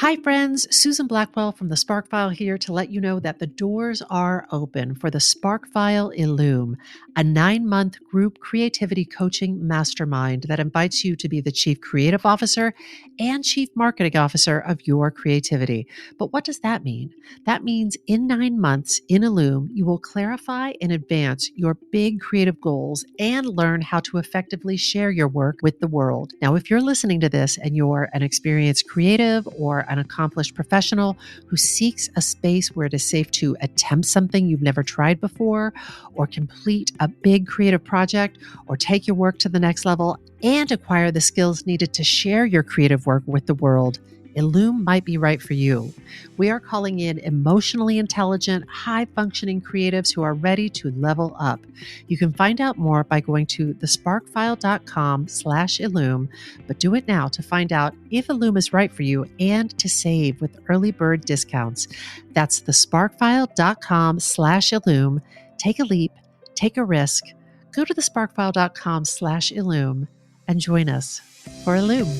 Hi, friends. Susan Blackwell from the Spark File here to let you know that the doors are open for the Spark File Illume, a 9-month group creativity coaching mastermind that invites you to be the Chief Creative Officer and Chief Marketing Officer of your creativity. But what does that mean? That means in 9 months in Illume, you will clarify and advance your big creative goals and learn how to effectively share your work with the world. Now, if you're listening to this and you're an experienced creative or an accomplished professional who seeks a space where it is safe to attempt something you've never tried before, or complete a big creative project, or take your work to the next level and acquire the skills needed to share your creative work with the world, Illume might be right for you. We are calling in emotionally intelligent, high-functioning creatives who are ready to level up. You can find out more by going to thesparkfile.com/Illume, but do it now to find out if Illume is right for you and to save with early bird discounts. That's thesparkfile.com/Illume. Take a leap, take a risk. Go to thesparkfile.com/Illume and join us for Illume.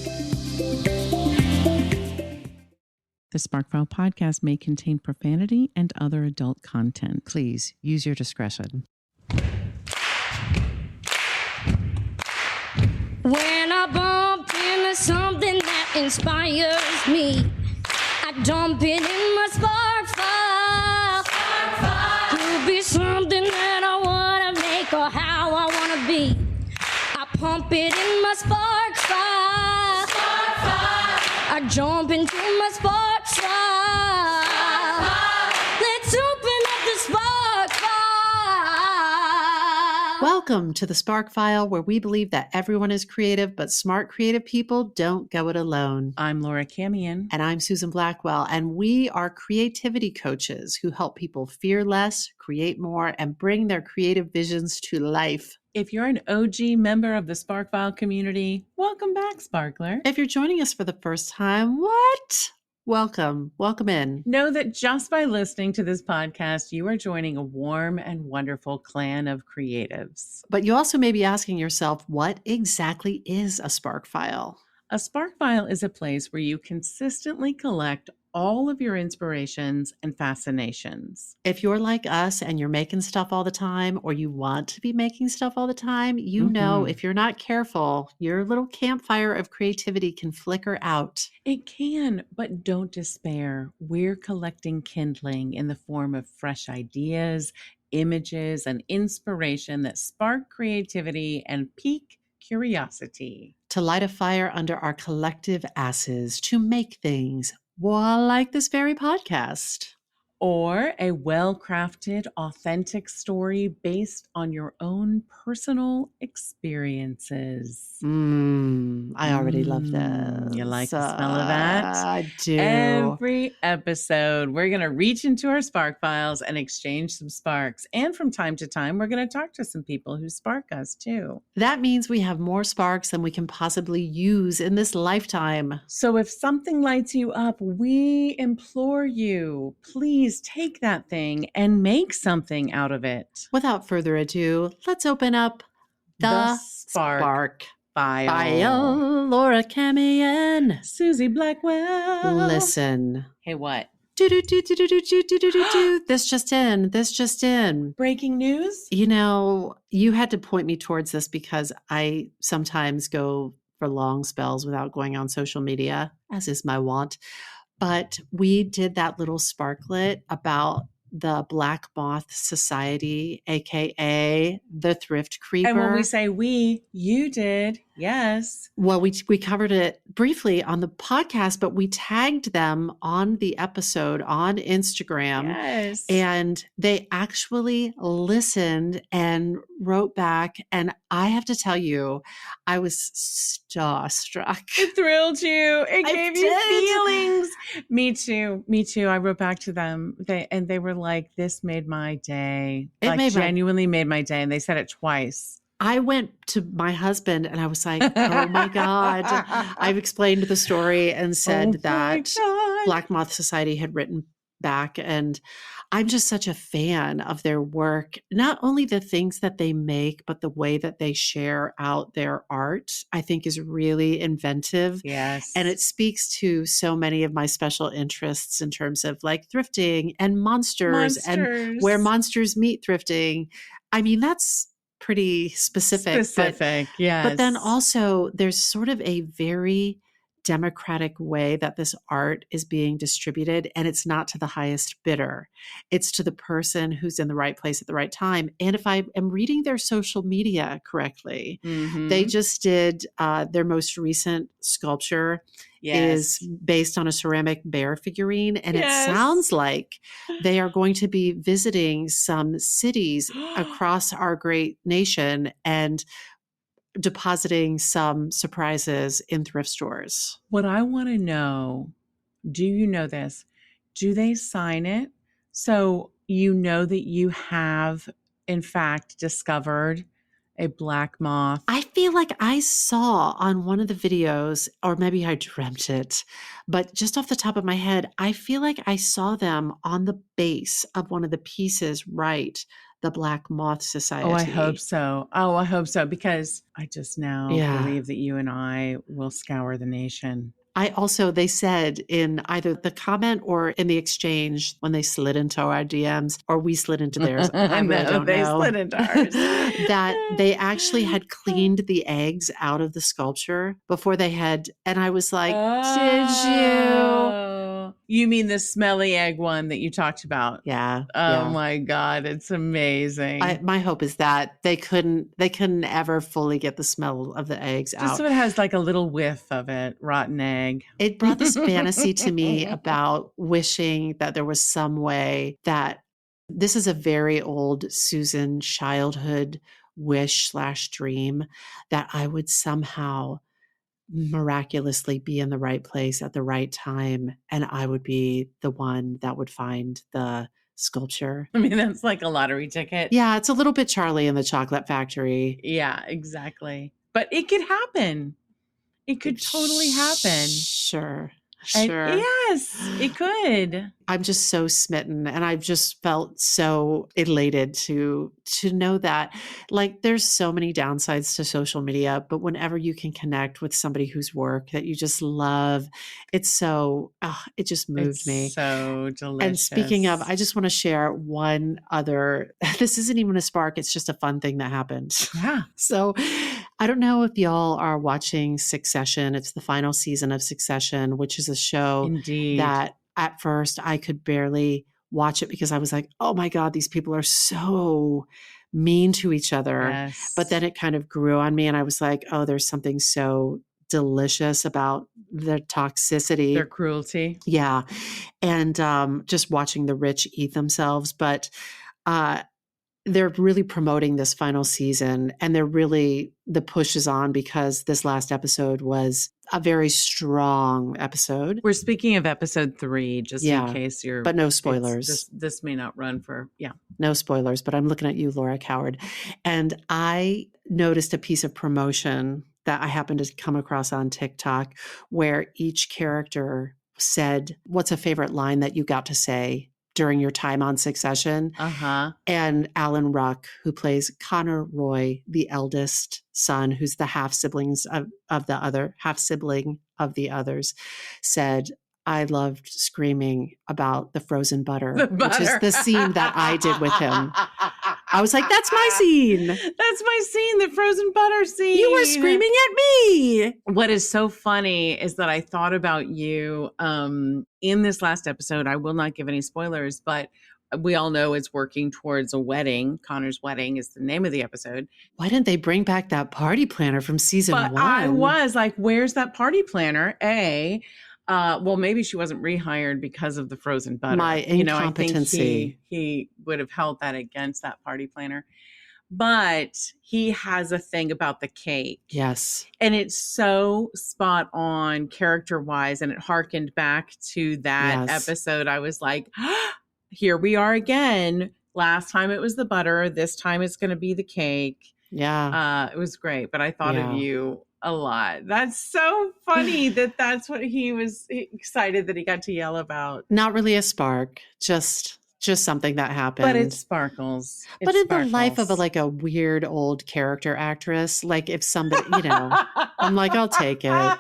The Sparkfile podcast may contain profanity and other adult content. Please use your discretion. When I bump into something that inspires me, I dump it in my spark file. Could be something that I want to make or how I want to be. I pump it in my spark file. I jump into my spark file. Let's open up the spark file. Welcome to the Spark File, where we believe that everyone is creative, but smart creative people don't go it alone. I'm Laura Camion. And I'm Susan Blackwell, and we are creativity coaches who help people fear less, create more, and bring their creative visions to life. If you're an OG member of the Sparkfile community, welcome back, Sparkler. If you're joining us for the first time, what? Welcome in. Know that just by listening to this podcast, you are joining a warm and wonderful clan of creatives. But you also may be asking yourself, what exactly is a Spark File? A Spark File is a place where you consistently collect all of your inspirations and fascinations. If you're like us and you're making stuff all the time, or you want to be making stuff all the time, you know if you're not careful, your little campfire of creativity can flicker out. It can, but don't despair. We're collecting kindling in the form of fresh ideas, images, and inspiration that spark creativity and pique curiosity. To light a fire under our collective asses, to make things, well, like this very podcast. Or a well-crafted, authentic story based on your own personal experiences. I already love this. You like the smell of that? I do. Every episode, we're going to reach into our Spark Files and exchange some sparks. And from time to time, we're going to talk to some people who spark us too. That means we have more sparks than we can possibly use in this lifetime. So if something lights you up, we implore you, please take that thing and make something out of it. Without further ado, let's open up the Spark File. Laura Camion. Susie Blackwell. Listen. Hey, what? This just in. Breaking news? You know, you had to point me towards this because I sometimes go for long spells without going on social media, as is my wont. But we did that little sparklet about the Black Moth Society, aka the Thrift Creeper. And when we say we, you did. Yes. Well, we covered it briefly on the podcast, but we tagged them on the episode on Instagram. Yes. And they actually listened and wrote back. And I have to tell you, I was starstruck. It thrilled you. It gave you feelings. Me too. I wrote back to them. They were like, this made my day. Genuinely made my day. And they said it twice. I went to my husband and I was like, oh my God. I've explained the story and said that Black Moth Society had written back. And I'm just such a fan of their work, not only the things that they make, but the way that they share out their art, I think is really inventive. Yes. And it speaks to so many of my special interests in terms of like thrifting and monsters and where monsters meet thrifting. I mean, that's pretty specific. Yes. But then also there's sort of a very democratic way that this art is being distributed, and it's not to the highest bidder. It's to the person who's in the right place at the right time. And if I am reading their social media correctly, they just did their most recent sculpture is based on a ceramic bear figurine. And it sounds like they are going to be visiting some cities across our great nation and depositing some surprises in thrift stores. What I want to know, do you know this? Do they sign it? So you know that you have, in fact, discovered a black moth. I feel like I saw on one of the videos, or maybe I dreamt it, but just off the top of my head, I feel like I saw them on the base of one of the pieces, right? The Black Moth Society. Oh, I hope so. Because I just now believe that you and I will scour the nation. They said in either the comment or in the exchange when they slid into our DMs or we slid into theirs, I really don't know. They slid into ours. That they actually had cleaned the eggs out of the sculpture before they had, and I was like, did you? You mean the smelly egg one that you talked about? Yeah. Oh my God, it's amazing. My hope is that they couldn't ever fully get the smell of the eggs out. Just so it has like a little whiff of it, rotten egg. It brought this fantasy to me about wishing that there was some way that this is a very old Susan childhood wish / dream that I would somehow miraculously be in the right place at the right time, and I would be the one that would find the sculpture. I mean, that's like a lottery ticket. Yeah, it's a little bit Charlie and the Chocolate Factory. Yeah, exactly. But it could happen. It could totally happen. Sure. Yes, it could. I'm just so smitten, and I've just felt so elated to know that, like, there's so many downsides to social media, but whenever you can connect with somebody whose work that you just love, it's so it just moved me. So delicious. And speaking of, I just want to share one other. This isn't even a spark; it's just a fun thing that happened. Yeah. So, I don't know if y'all are watching Succession. It's the final season of Succession, which is a show that at first I could barely watch it because I was like, oh my God, these people are so mean to each other. Yes. But then it kind of grew on me and I was like, oh, there's something so delicious about their toxicity. Their cruelty. Yeah. And just watching the rich eat themselves. But they're really promoting this final season, and the push is on because this last episode was a very strong episode. We're speaking of episode 3, just in case but no spoilers. This may not run for, no spoilers, but I'm looking at you, Laura Coward. And I noticed a piece of promotion that I happened to come across on TikTok where each character said, what's a favorite line that you got to say during your time on Succession? And Alan Ruck, who plays Connor Roy, the eldest son, who's the half sibling of the others, said, I loved screaming about the frozen butter, which is the scene that I did with him. I was like, that's my scene. That's my scene, the frozen butter scene. You were screaming at me. What is so funny is that I thought about you in this last episode. I will not give any spoilers, but we all know it's working towards a wedding. Connor's wedding is the name of the episode. Why didn't they bring back that party planner from season 1? I was like, where's that party planner? Well, maybe she wasn't rehired because of the frozen butter. My incompetency. I think he would have held that against that party planner. But he has a thing about the cake. Yes. And it's so spot on character-wise, and it harkened back to that episode. I was like, here we are again. Last time it was the butter. This time it's going to be the cake. Yeah. It was great. But I thought of you a lot. That's so funny that that's what he was excited that he got to yell about. Not really a spark, just something that happened. But it sparkles. But in the life of a weird old character actress, like if somebody, I'm like, I'll take it.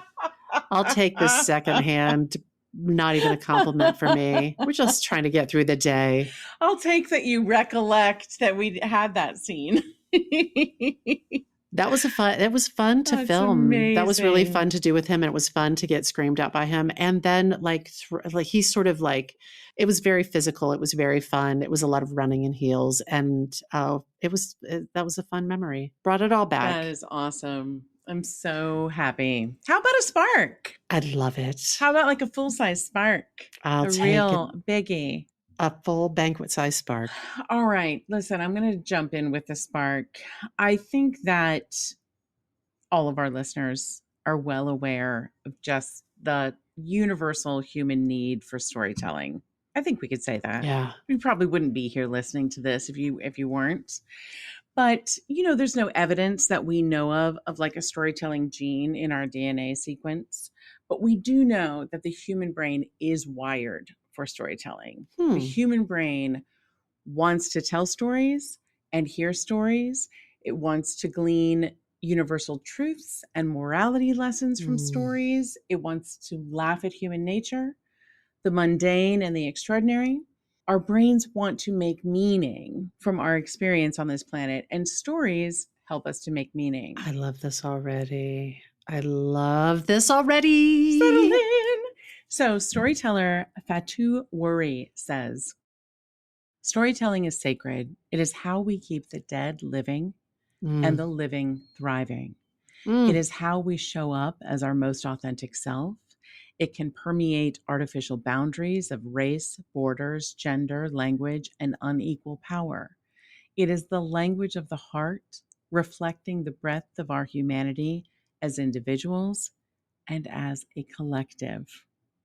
I'll take this secondhand, not even a compliment for me. We're just trying to get through the day. I'll take that you recollect that we had that scene. That was it was fun to film. Amazing. That was really fun to do with him. And it was fun to get screamed at by him. And then he's sort of like, it was very physical. It was very fun. It was a lot of running in heels. And that was a fun memory. Brought it all back. That is awesome. I'm so happy. How about a spark? I'd love it. How about like a full-size spark? I'll take real biggie. A full banquet size spark. All right. Listen, I'm going to jump in with the spark. I think that all of our listeners are well aware of just the universal human need for storytelling. I think we could say that. Yeah. We probably wouldn't be here listening to this if you weren't. But, there's no evidence that we know of like a storytelling gene in our DNA sequence. But we do know that the human brain is wired for storytelling. The human brain wants to tell stories and hear stories. It wants to glean universal truths and morality lessons from stories. It wants to laugh at human nature, the mundane and the extraordinary. Our brains want to make meaning from our experience on this planet, and stories help us to make meaning. I love this already. Settle in. So storyteller Fatou Wari says, storytelling is sacred. It is how we keep the dead living and the living thriving. It is how we show up as our most authentic self. It can permeate artificial boundaries of race, borders, gender, language, and unequal power. It is the language of the heart, reflecting the breadth of our humanity as individuals and as a collective.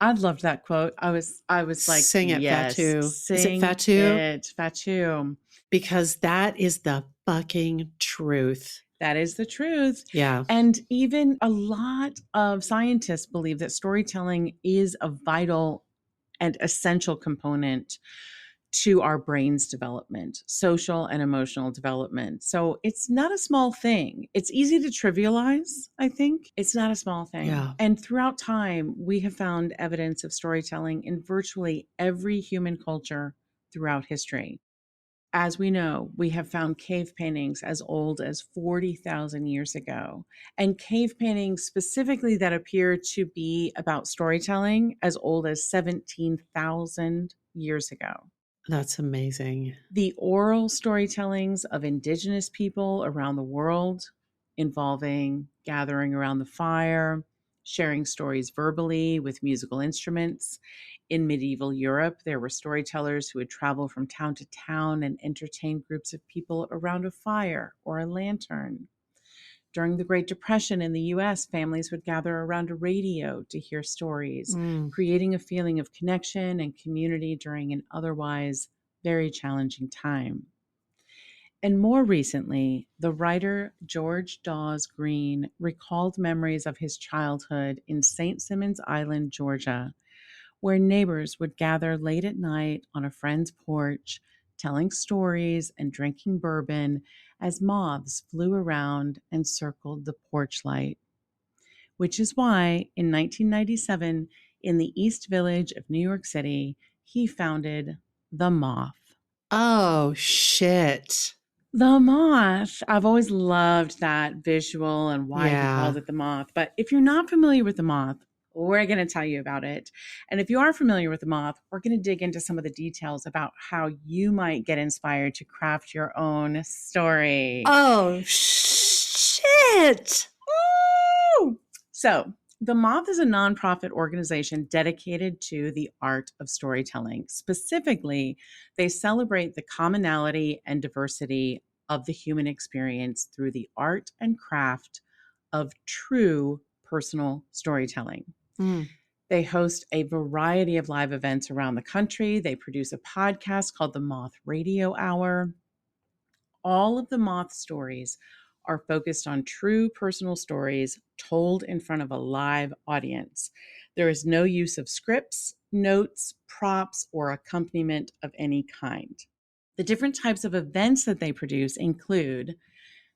I loved that quote. I was like, sing it, yes, Fatou. Sing Is it Fatou? Fatou. Because that is the fucking truth. That is the truth. Yeah. And even a lot of scientists believe that storytelling is a vital and essential component to our brain's development, social and emotional development. So it's not a small thing. It's easy to trivialize, I think. It's not a small thing. Yeah. And throughout time, we have found evidence of storytelling in virtually every human culture throughout history. As we know, we have found cave paintings as old as 40,000 years ago, and cave paintings specifically that appear to be about storytelling as old as 17,000 years ago. That's amazing. The oral storytellings of indigenous people around the world, involving gathering around the fire, sharing stories verbally with musical instruments. In medieval Europe, there were storytellers who would travel from town to town and entertain groups of people around a fire or a lantern. During the Great Depression in the US, families would gather around a radio to hear stories, creating a feeling of connection and community during an otherwise very challenging time. And more recently, the writer George Dawes Green recalled memories of his childhood in St. Simons Island, Georgia, where neighbors would gather late at night on a friend's porch, telling stories and drinking bourbon as moths flew around and circled the porch light. Which is why, in 1997, in the East Village of New York City, he founded The Moth. Oh, shit. The Moth. I've always loved that visual and why he called it The Moth. But if you're not familiar with The Moth, we're going to tell you about it. And if you are familiar with The Moth, we're going to dig into some of the details about how you might get inspired to craft your own story. Oh, shit. Woo! So, The Moth is a nonprofit organization dedicated to the art of storytelling. Specifically, they celebrate the commonality and diversity of the human experience through the art and craft of true personal storytelling. They host a variety of live events around the country. They produce a podcast called the Moth Radio Hour. All of the Moth stories are focused on true personal stories told in front of a live audience. There is no use of scripts, notes, props, or accompaniment of any kind. The different types of events that they produce include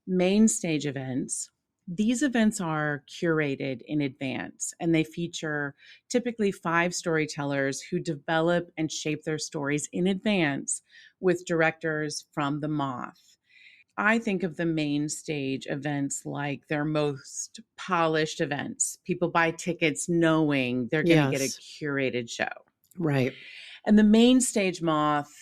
main stage events. These events are curated in advance and they feature typically 5 storytellers who develop and shape their stories in advance with directors from the Moth. I think of the main stage events like their most polished events. People buy tickets knowing they're going to get a Yes. curated show. Right. And the main stage Moth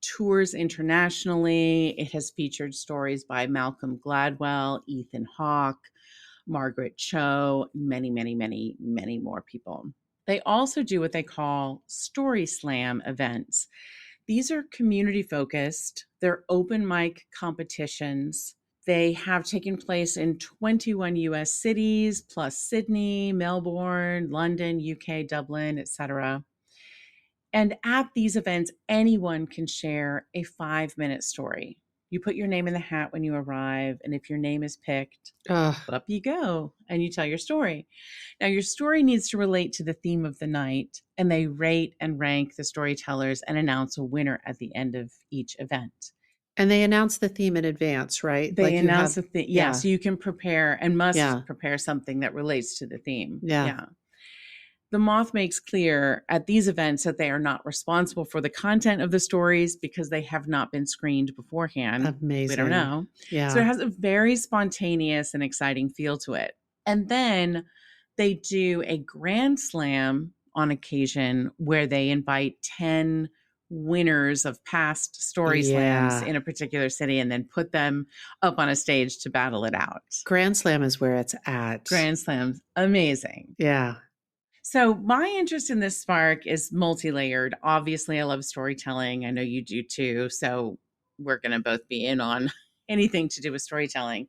tours internationally. It has featured stories by Malcolm Gladwell, Ethan Hawke, Margaret Cho, many, many, many, many more people. They also do what they call Story Slam events. These are community focused, they're open mic competitions. They have taken place in 21 US cities, plus Sydney, Melbourne, London, UK, Dublin, etc. And at these events, anyone can share a 5-minute story. You put your name in the hat when you arrive, and if your name is picked, up you go and you tell your story. Now, your story needs to relate to the theme of the night, and they rate and rank the storytellers and announce a winner at the end of each event. And they announce the theme in advance, right? They Like you announce have, the theme. Yeah, so you can prepare and must Yeah. prepare something that relates to the theme. Yeah. The Moth makes clear at these events that they are not responsible for the content of the stories because they have not been screened beforehand. Amazing. We don't know. Yeah. So it has a very spontaneous and exciting feel to it. And then they do a grand slam on occasion where they invite 10 winners of past story slams in a particular city and then put them up on a stage to battle it out. Grand Slam is where it's at. Grand slams, amazing. Yeah. So my interest in this spark is multi-layered. Obviously, I love storytelling. I know you do too. So we're going to both be in on anything to do with storytelling.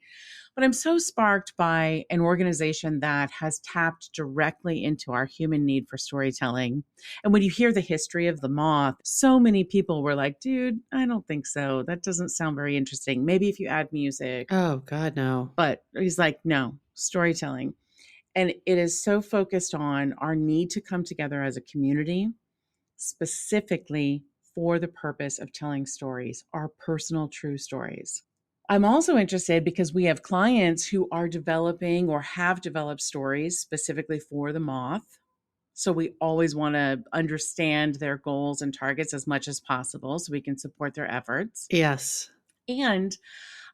But I'm so sparked by an organization that has tapped directly into our human need for storytelling. And when you hear the history of the Moth, so many people were like, dude, I don't think so. That doesn't sound very interesting. Maybe if you add music. Oh, God, no. But he's like, no, storytelling. And it is so focused on our need to come together as a community, specifically for the purpose of telling stories, our personal true stories. I'm also interested because we have clients who are developing or have developed stories specifically for the Moth. So we always want to understand their goals and targets as much as possible so we can support their efforts. Yes. And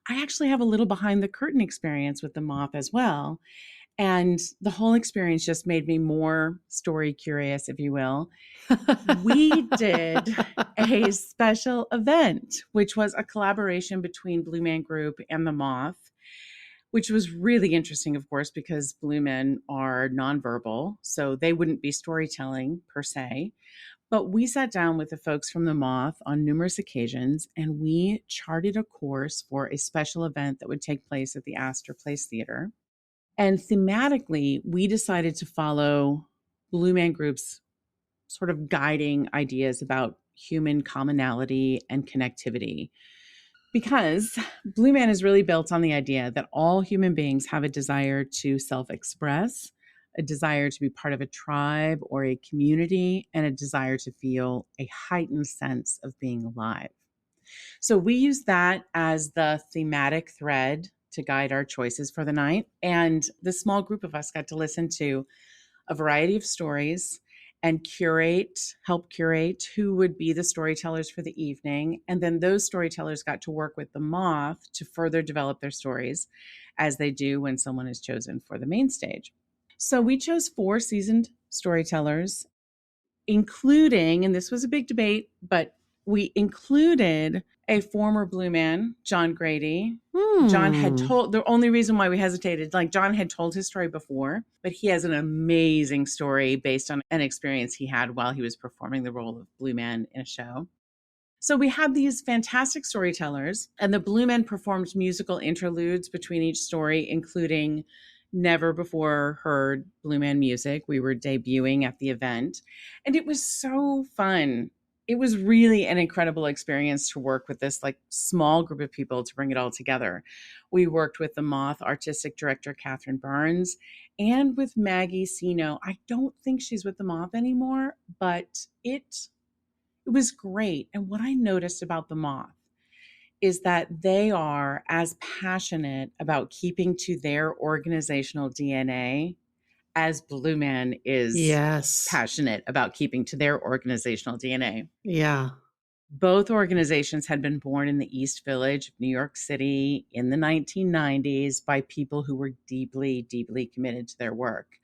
I actually have a little behind the curtain experience with the Moth as well. And the whole experience just made me more story curious, if you will. We did a special event, which was a collaboration between Blue Man Group and the Moth, which was really interesting, of course, because Blue Men are nonverbal, so they wouldn't be storytelling per se. But we sat down with the folks from the Moth on numerous occasions, and we charted a course for a special event that would take place at the Astor Place Theater. And thematically, we decided to follow Blue Man Group's sort of guiding ideas about human commonality and connectivity. Because Blue Man is really built on the idea that all human beings have a desire to self-express, a desire to be part of a tribe or a community, and a desire to feel a heightened sense of being alive. So we use that as the thematic thread to guide our choices for the night. And the small group of us got to listen to a variety of stories and help curate who would be the storytellers for the evening. And then those storytellers got to work with the Moth to further develop their stories as they do when someone is chosen for the main stage. So we chose 4 seasoned storytellers, including, and this was a big debate, but we included a former Blue Man, John Grady. John had told, the only reason why we hesitated, like John had told his story before, but he has an amazing story based on an experience he had while he was performing the role of Blue Man in a show. So we had these fantastic storytellers, and the Blue Men performed musical interludes between each story, including never before heard Blue Man music. We were debuting at the event, and it was so fun it was really an incredible experience to work with this like small group of people to bring it all together. We worked with the Moth artistic director, Catherine Barnes, and with Maggie Sino. I don't think she's with the Moth anymore, but it was great. And what I noticed about the Moth is that they are as passionate about keeping to their organizational DNA as Blue Man is Yes. passionate about keeping to their organizational DNA. Yeah. Both organizations had been born in the East Village of New York City in the 1990s by people who were deeply, deeply committed to their work.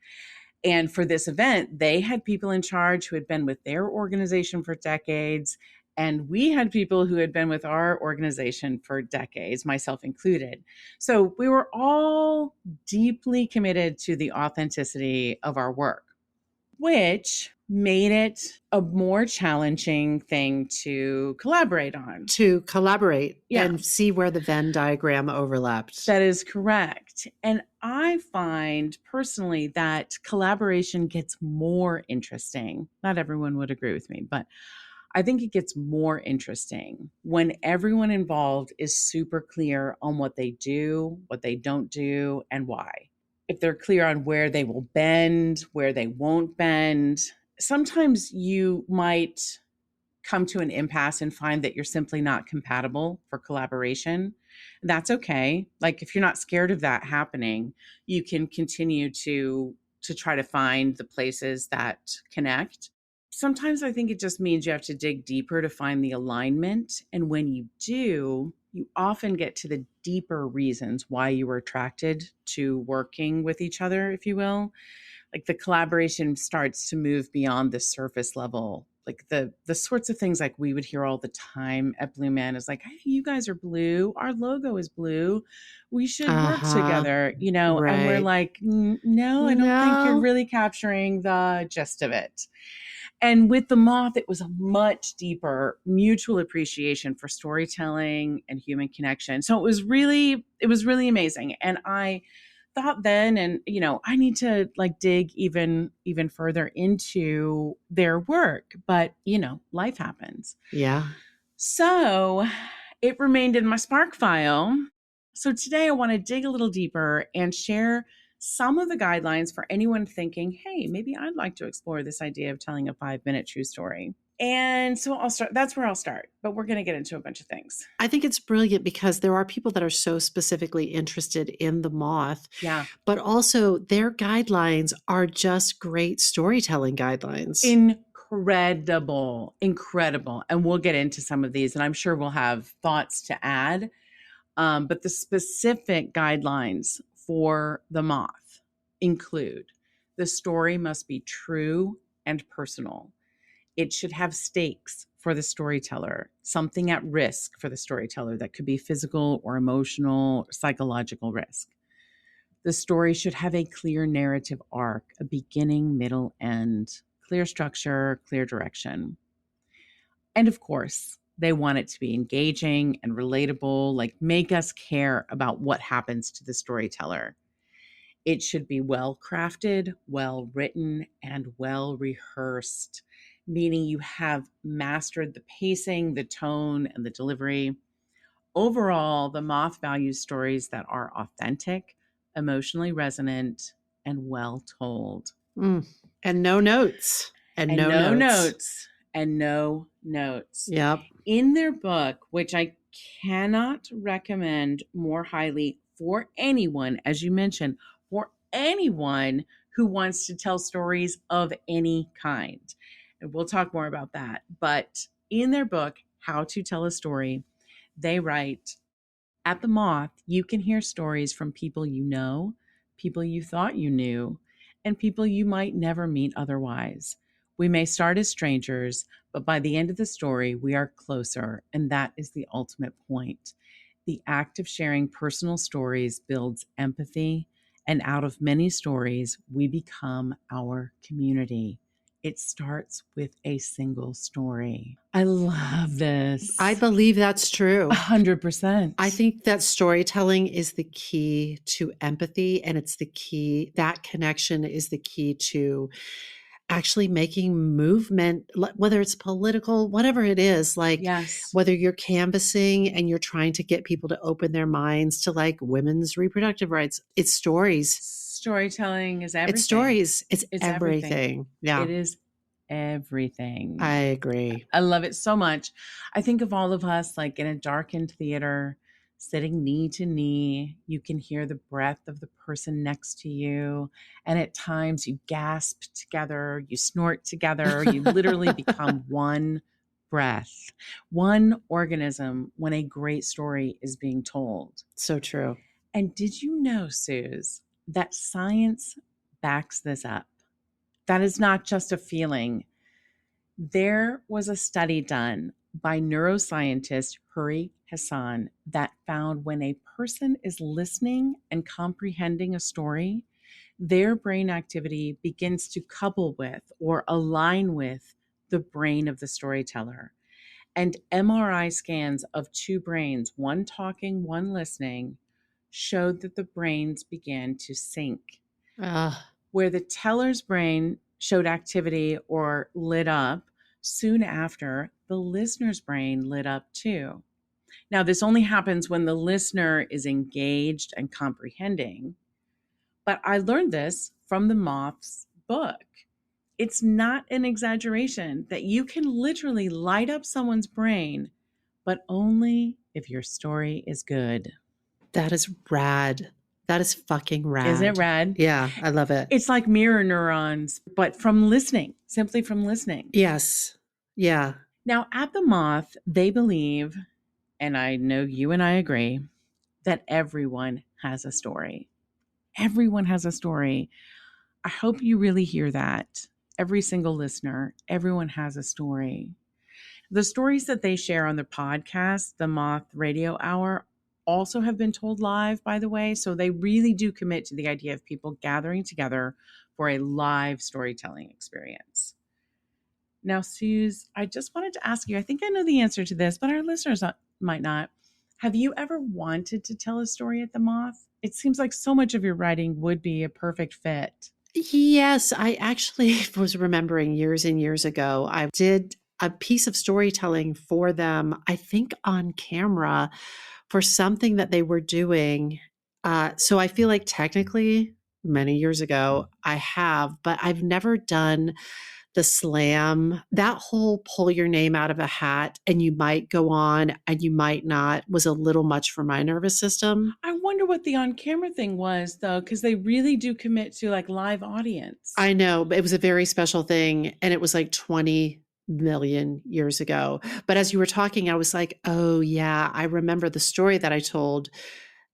And for this event, they had people in charge who had been with their organization for decades. And we had people who had been with our organization for decades, myself included. So we were all deeply committed to the authenticity of our work, which made it a more challenging thing to collaborate on. To collaborate Yeah. and see where the Venn diagram overlapped. That is correct. And I find personally that collaboration gets more interesting. Not everyone would agree with me, but I think it gets more interesting when everyone involved is super clear on what they do, what they don't do, and why. If they're clear on where they will bend, where they won't bend, sometimes you might come to an impasse and find that you're simply not compatible for collaboration. That's okay. Like if you're not scared of that happening, you can continue to try to find the places that connect. Sometimes I think it just means you have to dig deeper to find the alignment. And when you do, you often get to the deeper reasons why you were attracted to working with each other, if you will. Like the collaboration starts to move beyond the surface level. Like the sorts of things like we would hear all the time at Blue Man is like, hey, you guys are blue. Our logo is blue. We should work together, you know? Right. And we're like, no, I don't think you're really capturing the gist of it. And with the Moth, it was a much deeper mutual appreciation for storytelling and human connection. So it was really amazing. And I thought then, and you know, I need to like dig even further into their work, but you know, life happens. Yeah. So it remained in my Spark file. So today I want to dig a little deeper and share some of the guidelines for anyone thinking, hey, maybe I'd like to explore this idea of telling a 5-minute true story. And so I'll start. That's where I'll start. But we're going to get into a bunch of things. I think it's brilliant because there are people that are so specifically interested in the Moth. Yeah. But also their guidelines are just great storytelling guidelines. Incredible. And we'll get into some of these, and I'm sure we'll have thoughts to add. But the specific guidelines for the Moth include the story must be true and personal. It should have stakes for the storyteller, something at risk for the storyteller that could be physical or emotional, or psychological risk. The story should have a clear narrative arc, a beginning, middle, end, clear structure, clear direction. And of course, they want it to be engaging and relatable, like make us care about what happens to the storyteller. It should be well crafted, well written, and well rehearsed, meaning you have mastered the pacing, the tone, and the delivery. Overall, the Moth values stories that are authentic, emotionally resonant, and well told. And no notes. And no notes. And no notes. Yep. In their book, which I cannot recommend more highly for anyone, as you mentioned, for anyone who wants to tell stories of any kind. And we'll talk more about that. But in their book, How to Tell a Story, they write, at the Moth, you can hear stories from people you know, people you thought you knew, and people you might never meet otherwise. We may start as strangers, but by the end of the story, we are closer, and that is the ultimate point. The act of sharing personal stories builds empathy, and out of many stories, we become our community. It starts with a single story. I love this. I believe that's true. 100%. I think that storytelling is the key to empathy, and it's the key, that connection is the key to actually making movement, whether it's political, whatever it is, like Yes. whether you're canvassing and you're trying to get people to open their minds to like women's reproductive rights. It's stories. Storytelling is everything. It's stories. It's everything. everything. Yeah. It is everything. I agree. I love it so much. I think of all of us like in a darkened theater, sitting knee to knee. You can hear the breath of the person next to you. And at times you gasp together, you snort together, you literally become one breath, one organism when a great story is being told. So true. And did you know, Suze, that science backs this up? That is not just a feeling. There was a study done by neuroscientist Huri Hassan that found when a person is listening and comprehending a story, their brain activity begins to couple with or align with the brain of the storyteller. And MRI scans of two brains, one talking, one listening, showed that the brains began to sync. Where the teller's brain showed activity or lit up, soon after, the listener's brain lit up too. Now, this only happens when the listener is engaged and comprehending. But I learned this from the Moth's book. It's not an exaggeration that you can literally light up someone's brain, but only if your story is good. That is rad. That is fucking rad. Is it rad? Yeah, I love it. It's like mirror neurons, but from listening, simply from listening. Yes. Yeah. Now, at the Moth, they believe, and I know you and I agree, that everyone has a story. Everyone has a story. I hope you really hear that. Every single listener, everyone has a story. The stories that they share on the podcast, the Moth Radio Hour, also have been told live, by the way. So they really do commit to the idea of people gathering together for a live storytelling experience. Now, Suze, I just wanted to ask you, I think I know the answer to this, but our listeners might not. Have you ever wanted to tell a story at the Moth? It seems like so much of your writing would be a perfect fit. Yes, I actually was remembering years and years ago, I did a piece of storytelling for them, I think on camera, for something that they were doing. So I feel like technically many years ago I have, but I've never done the slam. That whole pull your name out of a hat and you might go on and you might not was a little much for my nervous system. I wonder what the on-camera thing was, though, because they really do commit to like live audience. I know, but it was a very special thing. And it was like 20 million years ago. But as you were talking, I was like, oh yeah, I remember the story that I told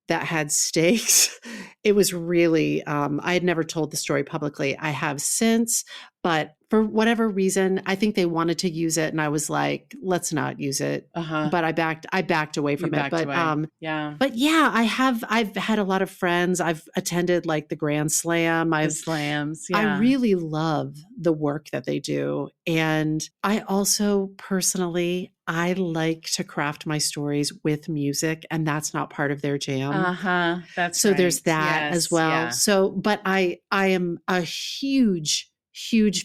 that had stakes. It was really, I had never told the story publicly. I have since, but for whatever reason, I think they wanted to use it. And I was like, let's not use it. But I backed away from it. But, but yeah, I've had a lot of friends. I've attended like the Grand Slam. The slams. Yeah. I really love the work that they do. And I also personally, I like to craft my stories with music, and that's not part of their jam. That's so right. There's that as well. Yeah. So, but I am a huge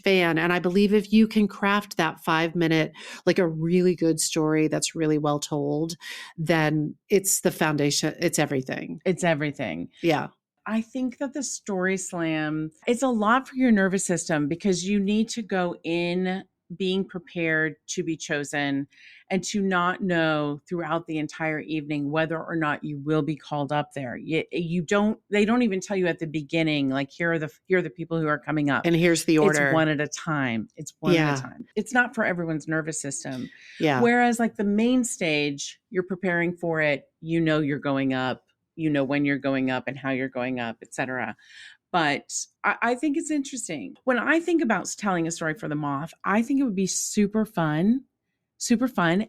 fan. And I believe if you can craft that 5-minute, like a really good story that's really well told, then it's the foundation. It's everything. It's everything. Yeah. I think that the story slam, it's a lot for your nervous system because you need to go in being prepared to be chosen and to not know throughout the entire evening whether or not you will be called up there. They don't even tell you at the beginning, like, here are the people who are coming up. And here's the order. It's one at a time. It's one at a time. It's not for everyone's nervous system. Yeah. Whereas like the main stage, you're preparing for it. You know, you're going up, you know, when you're going up and how you're going up, etc. But I think it's interesting. When I think about telling a story for the Moth, I think it would be super fun.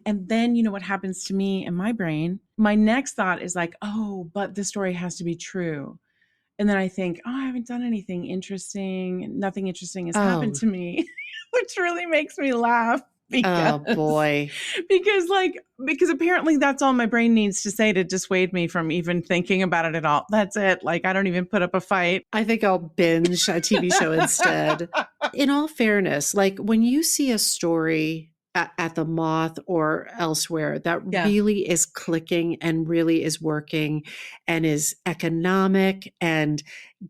And then, you know what happens to me in my brain? My next thought is like, oh, but the story has to be true. And then I think, oh, I haven't done anything interesting. Nothing interesting has happened to me, which really makes me laugh. Because, oh boy. Because apparently that's all my brain needs to say to dissuade me from even thinking about it at all. That's it. Like, I don't even put up a fight. I think I'll binge a TV show instead. In all fairness, like when you see a story at the Moth or elsewhere that Yeah. really is clicking and really is working and is economic and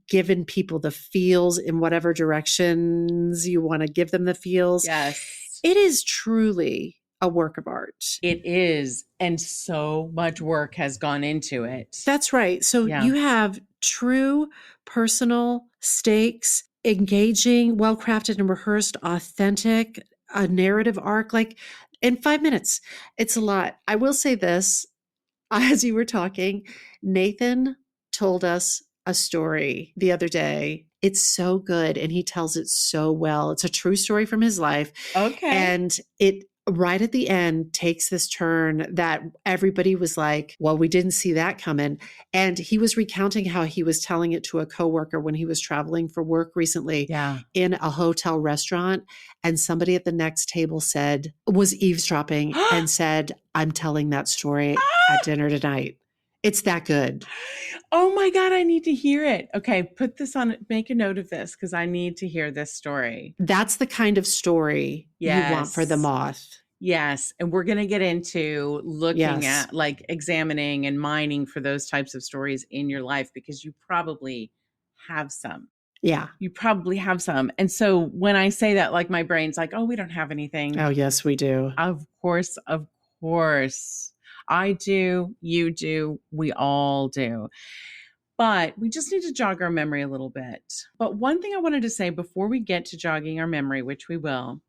giving people the feels in whatever directions you want to give them the feels, Yes. it is truly a work of art. It is. And so much work has gone into it. That's right. So Yeah. you have true personal stakes, engaging, well crafted and rehearsed, authentic, a narrative arc. Like in 5 minutes, it's a lot. I will say this as you were talking, Nathan told us a story the other day. It's so good and he tells it so well. It's a true story from his life. Okay. And it right at the end takes this turn that everybody was like, well, we didn't see that coming. And he was recounting how he was telling it to a coworker when he was traveling for work recently Yeah. in a hotel restaurant. And somebody at the next table was eavesdropping and said, I'm telling that story at dinner tonight. It's that good. Oh my God, I need to hear it. Okay, put this on, make a note of this because I need to hear this story. That's the kind of story you want for the Yes. Moth. Yes. And we're going to get into looking Yes. at like examining and mining for those types of stories in your life because you probably have some. Yeah. You probably have some. And so when I say that, like my brain's like, oh, we don't have anything. Oh, yes, we do. Of course. I do, you do, we all do. But we just need to jog our memory a little bit. But one thing I wanted to say before we get to jogging our memory, which we will,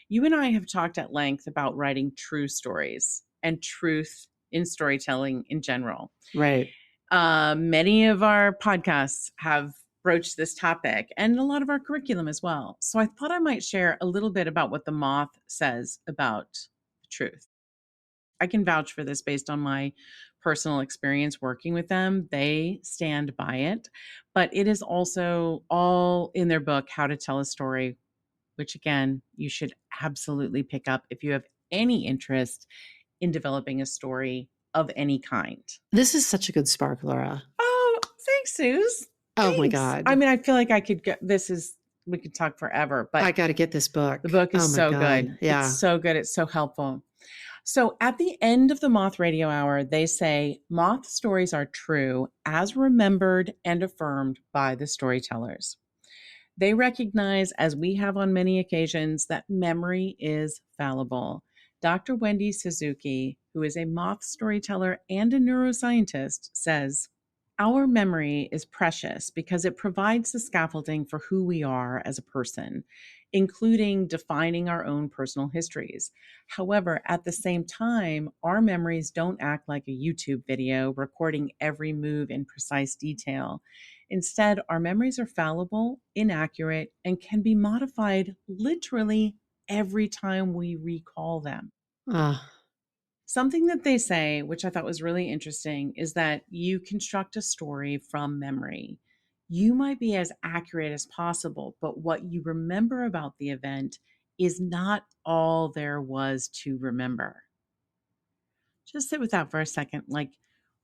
you and I have talked at length about writing true stories and truth in storytelling in general. Right. Many of our podcasts have broached this topic and a lot of our curriculum as well. So I thought I might share a little bit about what the Moth says about the truth. I can vouch for this based on my personal experience working with them. They stand by it, but it is also all in their book, How to Tell a Story, which again, you should absolutely pick up if you have any interest in developing a story of any kind. This is such a good spark, Laura. Oh, thanks, Suze. Oh my Thanks. God. I mean, I feel like I could get, we could talk forever, but I got to get this book. the book is Oh my so God. good. Yeah. It's so good. It's so helpful. So at the end of the Moth Radio Hour, they say Moth stories are true as remembered and affirmed by the storytellers. They recognize, as we have on many occasions, that memory is fallible. Dr. Wendy Suzuki, who is a Moth storyteller and a neuroscientist, says, our memory is precious because it provides the scaffolding for who we are as a person, including defining our own personal histories. However, at the same time, our memories don't act like a YouTube video recording every move in precise detail. Instead, our memories are fallible, inaccurate, and can be modified literally every time we recall them. Something that they say, which I thought was really interesting, is that you construct a story from memory. You might be as accurate as possible, but what you remember about the event is not all there was to remember. Just sit with that for a second. Like,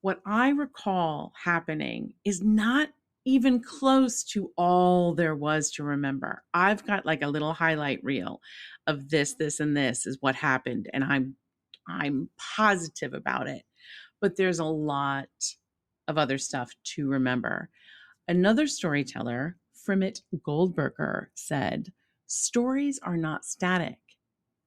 what I recall happening is not even close to all there was to remember. I've got like a little highlight reel of this, and this is what happened, and I'm positive about it. But there's a lot of other stuff to remember. Another storyteller, Frimmit Goldberger, said, stories are not static.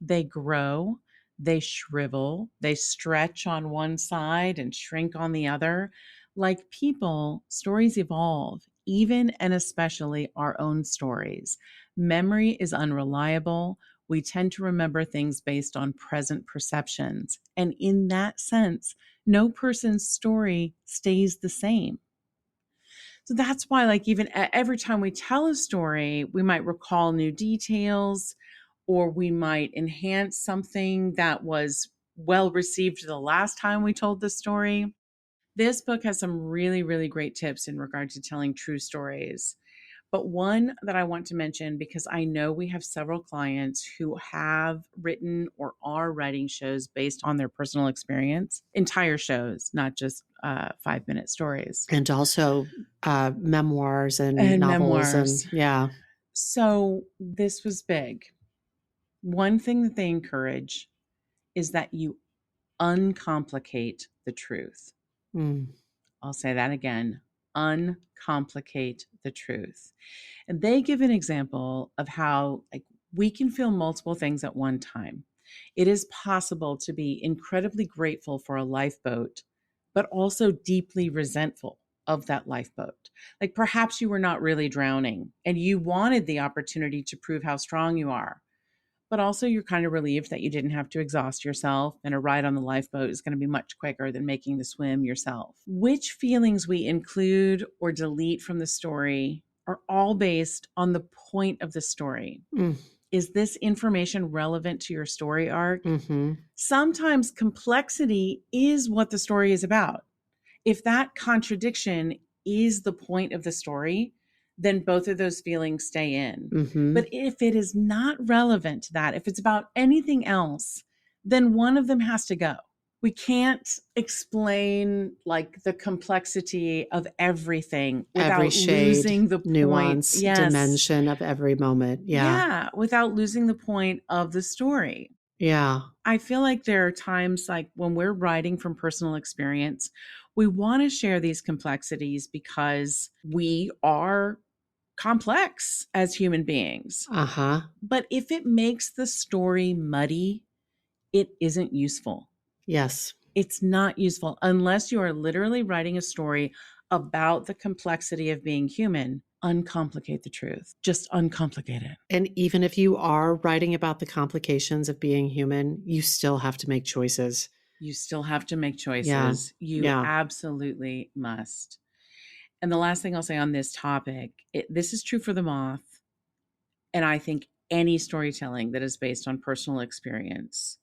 They grow, they shrivel, they stretch on one side and shrink on the other. Like people, stories evolve, even and especially our own stories. Memory is unreliable. We tend to remember things based on present perceptions. And in that sense, no person's story stays the same. So that's why, like, even every time we tell a story, we might recall new details, or we might enhance something that was well received the last time we told the story. This book has some really, really great tips in regard to telling true stories. But one that I want to mention, because I know we have several clients who have written or are writing shows based on their personal experience, entire shows, not just 5-minute stories. And also memoirs and novels. Memoirs. And yeah. So this was big. One thing that they encourage is that you uncomplicate the truth. Mm. I'll say that again, uncomplicate the truth. And they give an example of how we can feel multiple things at one time. It is possible to be incredibly grateful for a lifeboat, but also deeply resentful of that lifeboat. Like perhaps you were not really drowning and you wanted the opportunity to prove how strong you are, but also you're kind of relieved that you didn't have to exhaust yourself, and a ride on the lifeboat is going to be much quicker than making the swim yourself. Which feelings we include or delete from the story are all based on the point of the story. Mm. Is this information relevant to your story arc? Mm-hmm. Sometimes complexity is what the story is about. If that contradiction is the point of the story, then both of those feelings stay in. Mm-hmm. But if it is not relevant to that, if it's about anything else, then one of them has to go. We can't explain like the complexity of everything without Every shade, losing the nuance, point. Yes. dimension of every moment. Yeah, without losing the point of the story. Yeah. I feel like there are times like when we're writing from personal experience, we want to share these complexities because we are complex as human beings. Uh-huh. But if it makes the story muddy, it isn't useful. Yes. It's not useful unless you are literally writing a story about the complexity of being human. Uncomplicate the truth. Just uncomplicate it. And even if you are writing about the complications of being human, you still have to make choices. You still have to make choices. Yeah. You Yeah. absolutely must. And the last thing I'll say on this topic, this is true for the Moth, and I think any storytelling that is based on personal experience,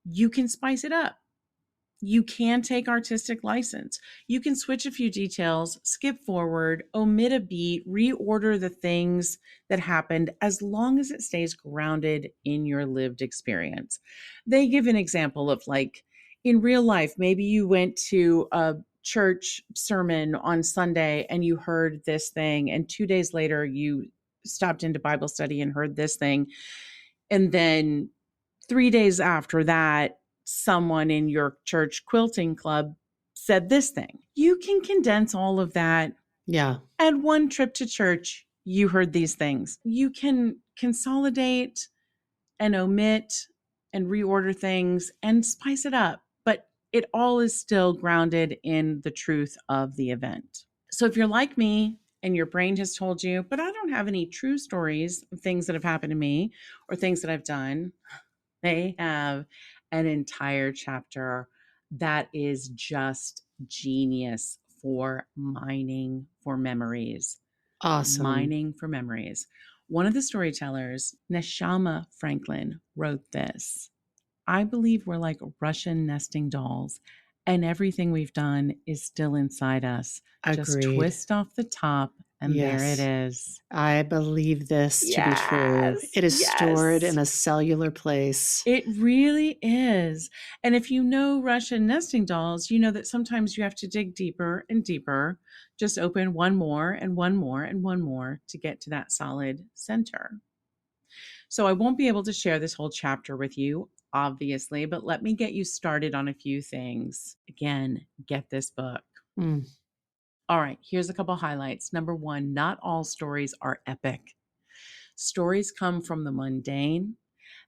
you can spice it up. You can take artistic license. You can switch a few details, skip forward, omit a beat, reorder the things that happened as long as it stays grounded in your lived experience. They give an example of like in real life, maybe you went to a church sermon on Sunday and you heard this thing, and 2 days later you stopped into Bible study and heard this thing. And then 3 days after that, someone in your church quilting club said this thing. You can condense all of that. Yeah. At one trip to church, you heard these things. You can consolidate and omit and reorder things and spice it up, but it all is still grounded in the truth of the event. So if you're like me and your brain has told you, but I don't have any true stories of things that have happened to me or things that I've done, they have an entire chapter that is just genius for mining for memories. Awesome. Mining for memories. One of the storytellers, Neshama Franklin, wrote this. I believe we're like Russian nesting dolls, and everything we've done is still inside us. Just Agreed. twist off the top, and there it Yes. is. I believe this to be true. Yes, It is stored yes. in a cellular place. It really is. And if you know Russian nesting dolls, you know that sometimes you have to dig deeper and deeper. Just open one more and one more and one more to get to that solid center. So I won't be able to share this whole chapter with you, obviously, but let me get you started on a few things. Again, get this book. Mm. All right, here's a couple highlights. Number one, not all stories are epic. Stories come from the mundane.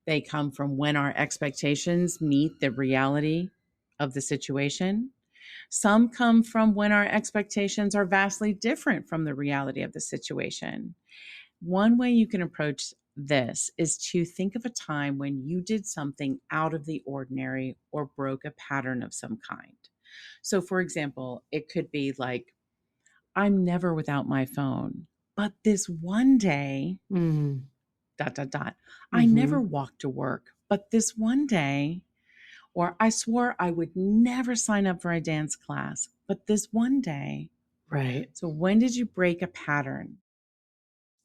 They come from when our expectations meet the reality of the situation. Some come from when our expectations are vastly different from the reality of the situation. One way you can approach this is to think of a time when you did something out of the ordinary or broke a pattern of some kind. So, for example, it could be like, I'm never without my phone, but this one day, Mm. ... I never walked to work, but this one day, or I swore I would never sign up for a dance class, but this one day. Right. So when did you break a pattern?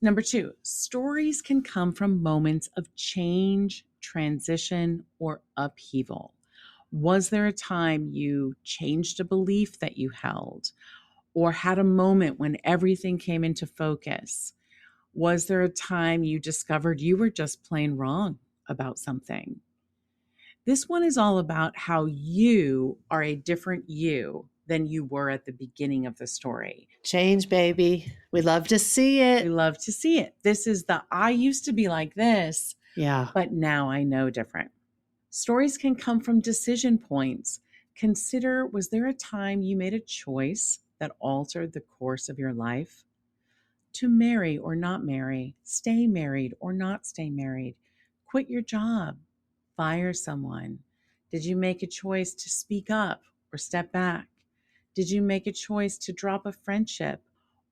Number two, stories can come from moments of change, transition, or upheaval. Was there a time you changed a belief that you held, or had a moment when everything came into focus? Was there a time you discovered you were just plain wrong about something? This one is all about how you are a different you than you were at the beginning of the story. Change, baby. We love to see We it. love to see it. This is the I used to be like this, Yeah. but now I know different. Stories can come from decision points. Consider, was there a time you made a choice that altered the course of your life? To marry or not marry, stay married or not stay married, quit your job, fire someone. Did you make a choice to speak up or step back? Did you make a choice to drop a friendship?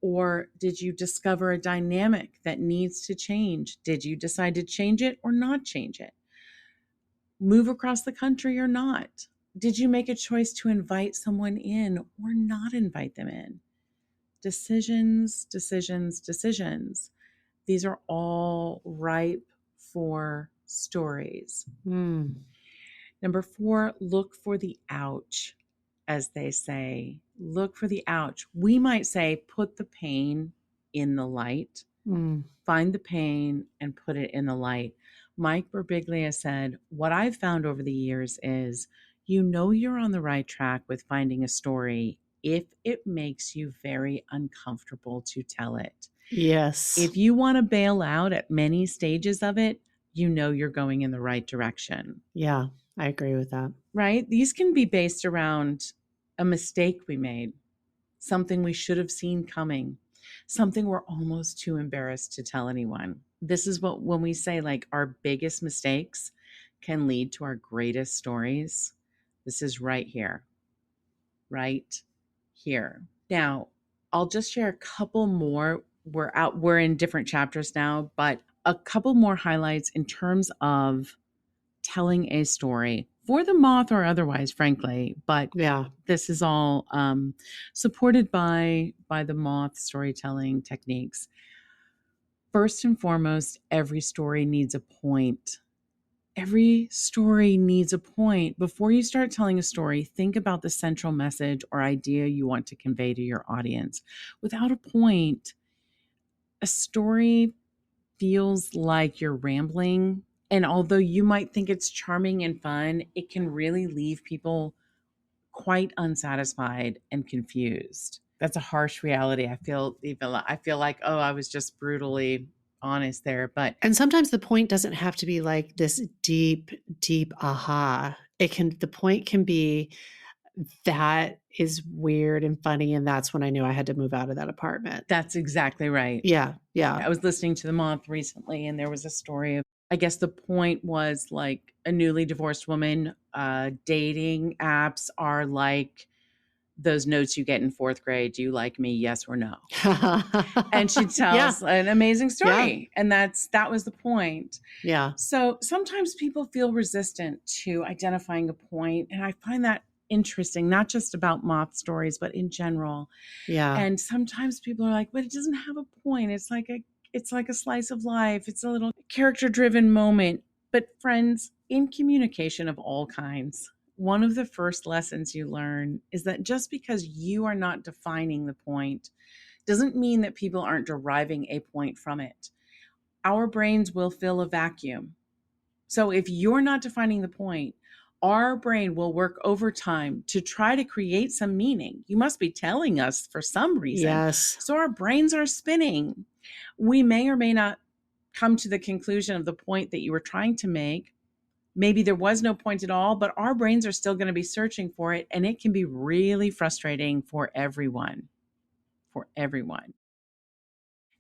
Or did you discover a dynamic that needs to change? Did you decide to change it or not change it? Move across the country or not? Did you make a choice to invite someone in or not invite them in? Decisions, decisions, decisions. These are all ripe for stories. Number 4, look for the ouch, as they say. Look for the ouch. We might say, put the pain in the light. Find the pain and put it in the light. Mike Birbiglia said, what I've found over the years is you know you're on the right track with finding a story if it makes you very uncomfortable to tell it. Yes. If you want to bail out at many stages of it, you know you're going in the right direction. Yeah, I agree with that. Right? These can be based around a mistake we made, something we should have seen coming, something we're almost too embarrassed to tell anyone. This is what, when we say like our biggest mistakes can lead to our greatest stories, this is right here. Right here. Now, I'll just share a couple more. We're in different chapters now, but a couple more highlights in terms of telling a story for the Moth or otherwise, frankly. But Yeah. this is all supported by the Moth storytelling techniques. First and foremost, every story needs a point. Every story needs a point. Before you start telling a story, think about the central message or idea you want to convey to your audience. Without a point, a story feels like you're rambling. And although you might think it's charming and fun, it can really leave people quite unsatisfied and confused. That's a harsh reality. I feel like, oh, I was just brutally honest there. But And sometimes the point doesn't have to be like this deep, deep aha. The point can be that is weird and funny. And that's when I knew I had to move out of that apartment. that's exactly right. Yeah. Yeah. I was listening to The Moth recently, and there was a story of, I guess the point was like a newly divorced woman. Dating apps are like those notes you get in 4th grade. Do you like me? Yes or no? And she tells an amazing story. And that was the point. Yeah. So sometimes people feel resistant to identifying a point. And I find that interesting, not just about Moth stories, but in general. Yeah. And sometimes people are like, but it doesn't have a point. It's like a slice of life. It's a little character-driven moment. But friends, in communication of all kinds, one of the first lessons you learn is that just because you are not defining the point doesn't mean that people aren't deriving a point from it. Our brains will fill a vacuum. So if you're not defining the point, our brain will work overtime to try to create some meaning. You must be telling us for some reason. Yes. So our brains are spinning. We may or may not come to the conclusion of the point that you were trying to make. Maybe there was no point at all, but our brains are still going to be searching for it. And it can be really frustrating for everyone. For everyone.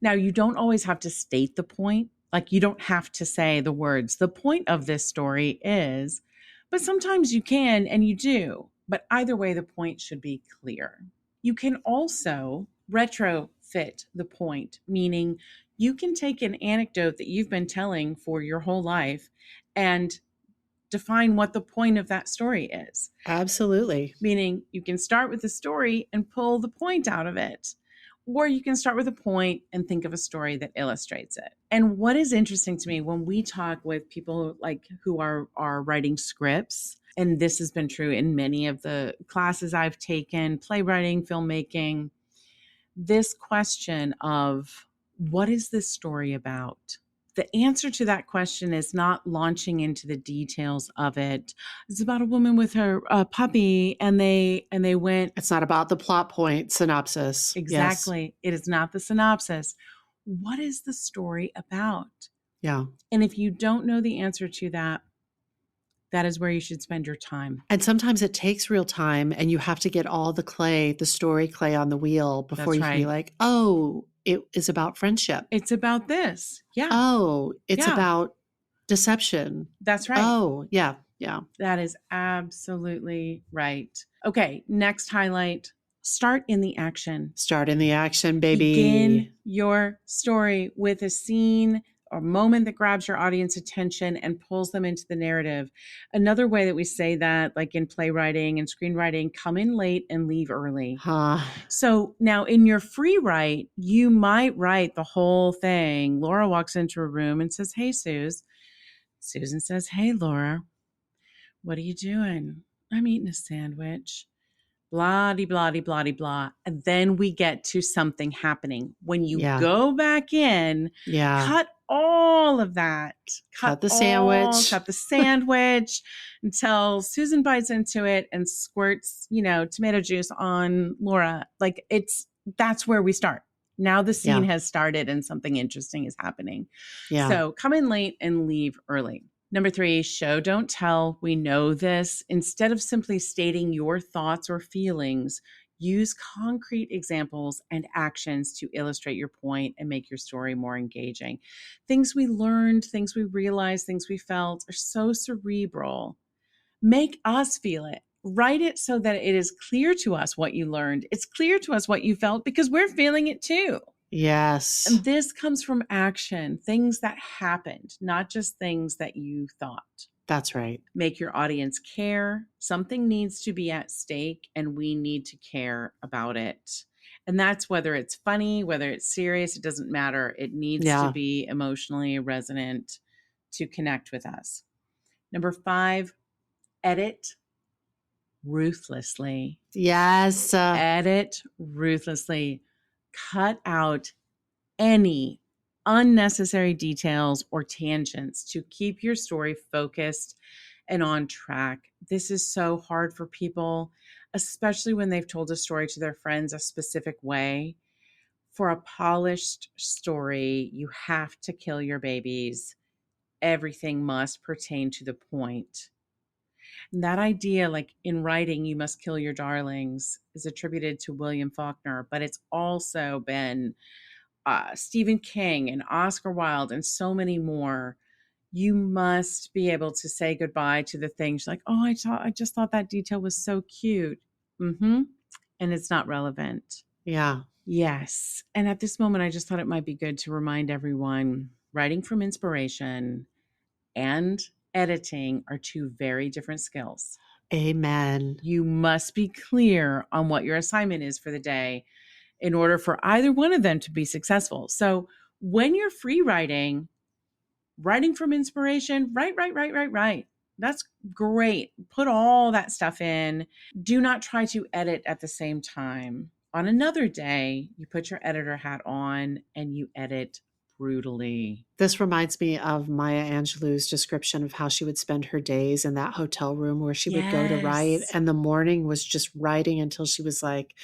Now, you don't always have to state the point. Like, you don't have to say the words, the point of this story is, but sometimes you can and you do. But either way, the point should be clear. You can also retrofit the point, meaning you can take an anecdote that you've been telling for your whole life and define what the point of that story is. Absolutely. Meaning you can start with the story and pull the point out of it. Or you can start with a point and think of a story that illustrates it. And what is interesting to me when we talk with people like who are writing scripts, and this has been true in many of the classes I've taken, playwriting, filmmaking, this question of What is this story about? The answer to that question is not launching into the details of it. It's about a woman with her puppy, and they went. It's not about the plot point synopsis. Exactly. Yes. It is not the synopsis. What is the story about? Yeah. And if you don't know the answer to that, that is where you should spend your time. And sometimes it takes real time, and you have to get all the story clay on the wheel before you can be like, oh, it is about friendship. It's about this. Yeah. Oh, it's about deception. That's right. Oh, yeah. Yeah. That is absolutely right. Okay. Next highlight. Start in the action. Start in the action, baby. Begin your story with a scene or moment that grabs your audience attention and pulls them into the narrative. Another way that we say that, like in playwriting and screenwriting, come in late and leave early. So now in your free write, you might write the whole thing. Laura walks into a room and says, "Hey, Suze." Susan says, "Hey, Laura, what are you doing?" "I'm eating a sandwich." Blah-de-blah-de-blah-de-blah. And then we get to something happening. When you go back in, cut all of that. Cut the sandwich. Cut the sandwich until Susan bites into it and squirts, tomato juice on Laura. Like that's where we start. Now the scene has started and something interesting is happening. Yeah. So come in late and leave early. Number 3, show, don't tell. We know this. Instead of simply stating your thoughts or feelings, use concrete examples and actions to illustrate your point and make your story more engaging. Things we learned, things we realized, things we felt are so cerebral. Make us feel it. Write it so that it is clear to us what you learned. It's clear to us what you felt because we're feeling it too. Yes. And this comes from action, things that happened, not just things that you thought. That's right. Make your audience care. Something needs to be at stake, and we need to care about it. And that's whether it's funny, whether it's serious, it doesn't matter. It needs to be emotionally resonant to connect with us. Number 5, edit ruthlessly. Yes. Edit ruthlessly. Cut out any unnecessary details or tangents to keep your story focused and on track. This is so hard for people, especially when they've told a story to their friends a specific way. For a polished story, you have to kill your babies. Everything must pertain to the point. And that idea, like in writing, you must kill your darlings, is attributed to William Faulkner, but it's also been Stephen King and Oscar Wilde and so many more. You must be able to say goodbye to the things like, "Oh, I just thought that detail was so cute." And it's not relevant. Yeah. Yes. And at this moment, I just thought it might be good to remind everyone, writing from inspiration and editing are 2 very different skills. Amen. You must be clear on what your assignment is for the day in order for either one of them to be successful. So when you're free writing from inspiration, write. That's great. Put all that stuff in. Do not try to edit at the same time. On another day, you put your editor hat on and you edit brutally. This reminds me of Maya Angelou's description of how she would spend her days in that hotel room where she would go to write. And the morning was just writing until she was like,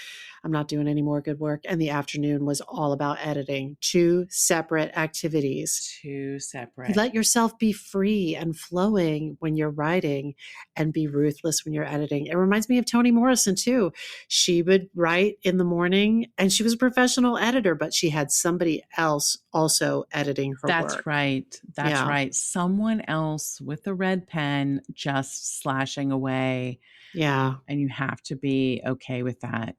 I'm not doing any more good work. And the afternoon was all about editing. 2 separate activities. 2 separate. You let yourself be free and flowing when you're writing and be ruthless when you're editing. It reminds me of Toni Morrison too. She would write in the morning and she was a professional editor, but she had somebody else also editing her work. That's right. That's right. Someone else with a red pen just slashing away. Yeah. And you have to be okay with that.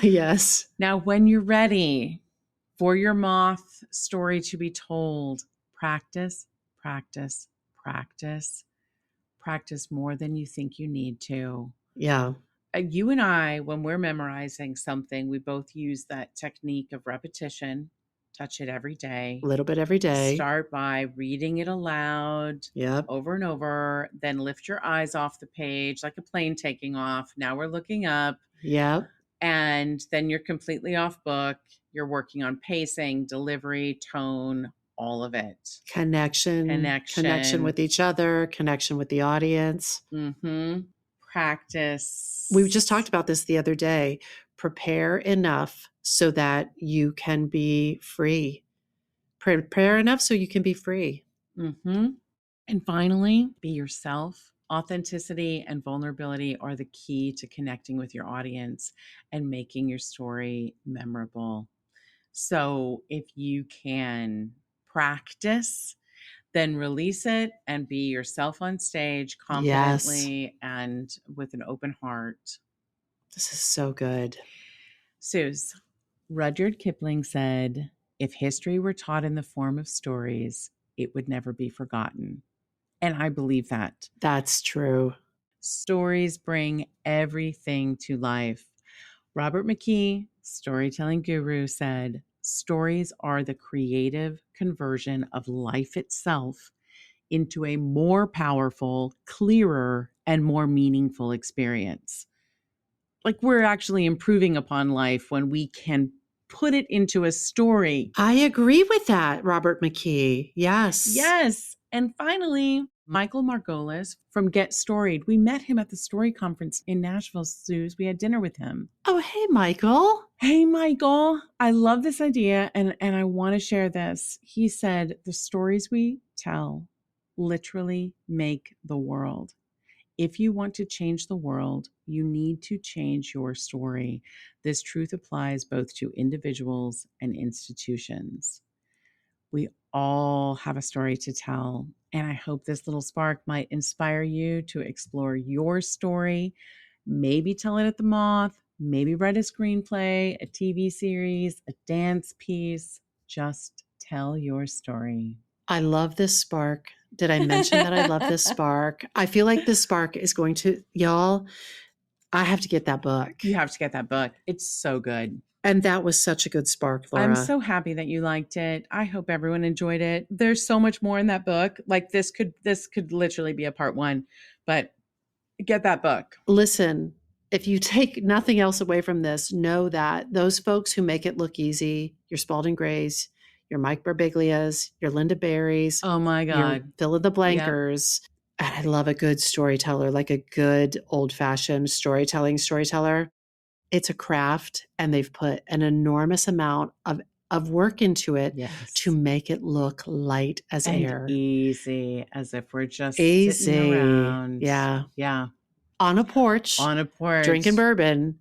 Yes. Now, when you're ready for your Moth story to be told, practice more than you think you need to. Yeah. You and I, when we're memorizing something, we both use that technique of repetition. Touch it every day. A little bit every day. Start by reading it aloud over and over. Then lift your eyes off the page like a plane taking off. Now we're looking up. Yep. And then you're completely off book. You're working on pacing, delivery, tone, all of it. Connection with each other, connection with the audience. Practice. We just talked about this the other day. Prepare enough so that you can be free. Prepare enough so you can be free. And finally, be yourself. Authenticity and vulnerability are the key to connecting with your audience and making your story memorable. So if you can practice, then release it and be yourself on stage confidently and with an open heart. This is so good. Suze, Rudyard Kipling said, if history were taught in the form of stories, it would never be forgotten. And I believe that. That's true. Stories bring everything to life. Robert McKee, storytelling guru, said, stories are the creative conversion of life itself into a more powerful, clearer, and more meaningful experience. Like we're actually improving upon life when we can put it into a story. I agree with that, Robert McKee. Yes. Yes. And finally, Michael Margolis from Get Storied. We met him at the Story Conference in Nashville, Suze. We had dinner with him. Oh, hey, Michael. Hey, Michael. I love this idea and I want to share this. He said, the stories we tell literally make the world. If you want to change the world, you need to change your story. This truth applies both to individuals and institutions. We all have a story to tell, and I hope this little spark might inspire you to explore your story. Maybe tell it at the Moth, maybe write a screenplay, a TV series, a dance piece. Just tell your story. I love this spark. Did I mention that I love this spark? I feel like this spark is going to, y'all, I have to get that book. You have to get that book. It's so good. And that was such a good spark, Laura. I'm so happy that you liked it. I hope everyone enjoyed it. There's so much more in that book. Like this could literally be a part 1, but get that book. Listen, if you take nothing else away from this, know that those folks who make it look easy, your Spalding Grays, your Mike Birbiglias, your Linda Berries. Oh my God. Your fill in the blankers. Yep. And I love a good storyteller, like a good old-fashioned storyteller. It's a craft, and they've put an enormous amount of work into it to make it look light as air. Easy, as if we're just sitting around. Yeah. On a porch. Drinking bourbon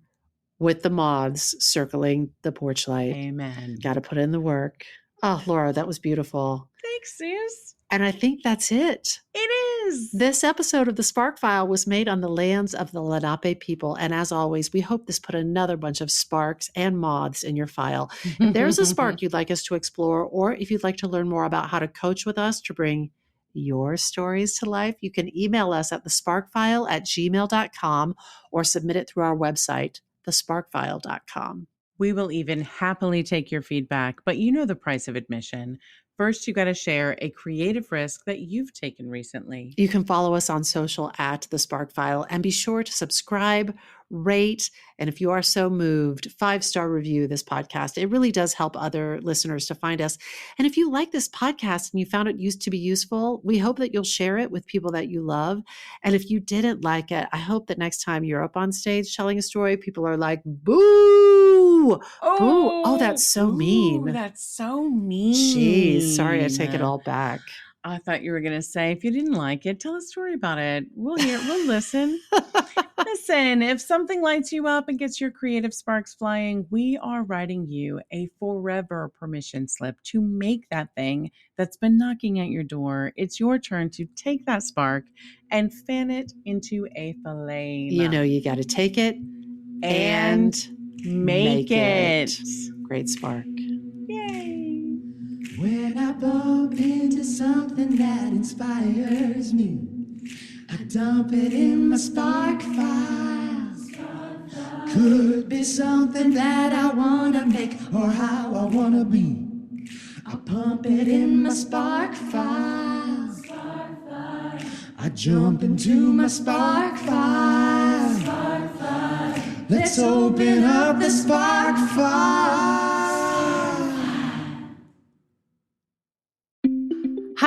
with the moths circling the porch light. Amen. Got to put in the work. Oh, Laura, that was beautiful. Thanks, Suze. And I think that's it. It is. This episode of The Spark File was made on the lands of the Lenape people. And as always, we hope this put another bunch of sparks and moths in your file. If there's a spark you'd like us to explore, or if you'd like to learn more about how to coach with us to bring your stories to life, you can email us at thesparkfile@gmail.com or submit it through our website, thesparkfile.com. We will even happily take your feedback, but you know the price of admission. First, you got to share a creative risk that you've taken recently. You can follow us on social at The Spark File, and be sure to subscribe, rate, and if you are so moved, 5-star review this podcast. It really does help other listeners to find us. And if you like this podcast and you found it used to be useful, we hope that you'll share it with people that you love. And if you didn't like it, I hope that next time you're up on stage telling a story, people are like, boo! Oh, that's so mean. That's so mean. Jeez, sorry, I take it all back. I thought you were going to say, if you didn't like it, tell a story about it. We'll listen. Listen, if something lights you up and gets your creative sparks flying, we are writing you a forever permission slip to make that thing that's been knocking at your door. It's your turn to take that spark and fan it into a flame. You know, you got to take it and make it. Great spark. Yay. When I bump into something that inspires me, I dump it in my spark file. Could be something that I want to make or how I want to be. I pump it in my spark file. I jump into my spark file. Let's open up the spark file.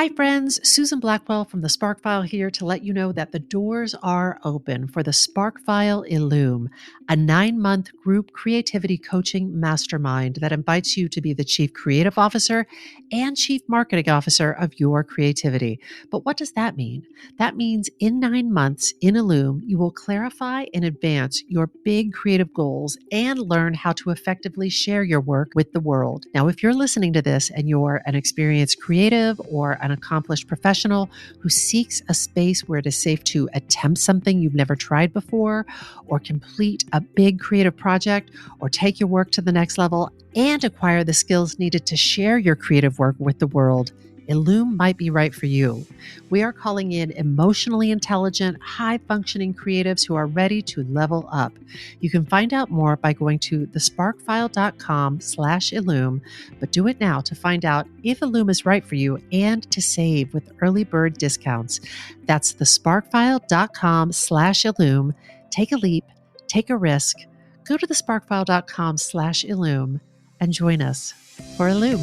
Hi, friends. Susan Blackwell from the Spark File here to let you know that the doors are open for the Spark File Illume, a 9-month group creativity coaching mastermind that invites you to be the Chief Creative Officer and Chief Marketing Officer of your creativity. But what does that mean? That means in 9 months in Illume, you will clarify and advance your big creative goals and learn how to effectively share your work with the world. Now, if you're listening to this and you're an experienced creative or an accomplished professional who seeks a space where it is safe to attempt something you've never tried before, or complete a big creative project, or take your work to the next level and acquire the skills needed to share your creative work with the world, Illume might be right for you. We are calling in emotionally intelligent, high-functioning creatives who are ready to level up. You can find out more by going to thesparkfile.com/Illume, but do it now to find out if Illume is right for you and to save with early bird discounts. That's thesparkfile.com/Illume. Take a leap, take a risk. Go to thesparkfile.com/Illume and join us for Illume.